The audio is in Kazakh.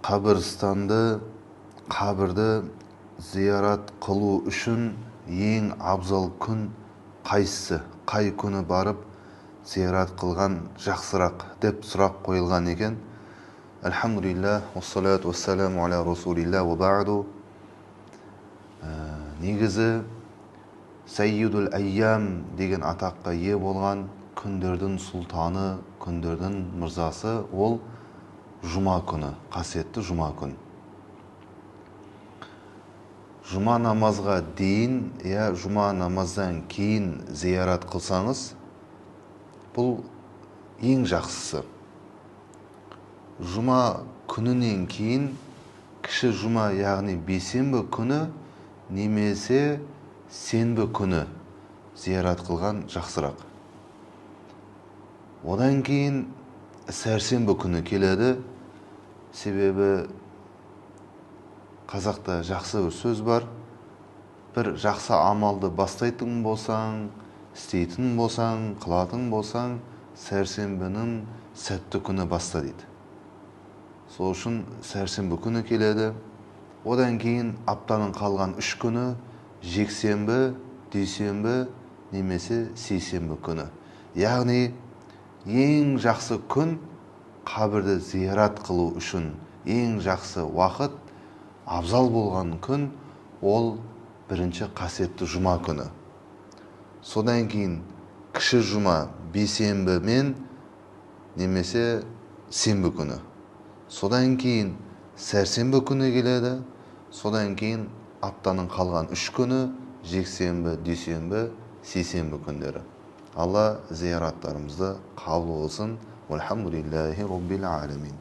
Qabirstandı, qabirdi ziyarat qiluu uchun eng afzal kun qaysi? Qay kuni barib ziyarat qilgan yaxshiroq deb so'roq qo'yilgan ekan. Alhamdulillah, vassalatu vassalamu ala rasulillah va ba'du. Negizi Sayyidul Ayyam degan ataqqa ие bo'lgan kunlarning sultoni, kunlarning mirzasi ol Juma kuni, qasiyatli Juma kuni. Juma namazga дейін ya Juma namazdan keyin ziyarat qilsangiz, бұл ең жақсысы. Juma күнінен кейін кіші Juma, яғни бейсенбі күні немесе сенбі күні ziyarat қылған жақсырақ. Одан кейін сәрсенбі күні келеді. Себебі қазақта жақсы бір сөз бар. Бір жақсы амалды бастайтын болсаң, істейтін болсаң, қылатын болсаң, сәрсенбінің сәтті күні баста дейді. Сол үшін сәрсенбі күні келеді. Одан кейін аптаның қалған 3 күні жексенбі, дүйсенбі немесе сейсенбі күні. Яғни ең жақсы күн қабірді зиярат қылу үшін ең жақсы уақыт, абзал болған күн ол бірінші қасиетті Жұма күні. Содан кейін кіші Жұма бейсенбі мен немесе сенбі күні. Содан кейін сәрсенбі күні келеді. Содан кейін аптаның қалған 3 күні жексенбі, дүйсенбі, сейсенбі күндері. Алла зияраттарымызды қабыл болсын. Вальхамдулиллахи роббил аламин.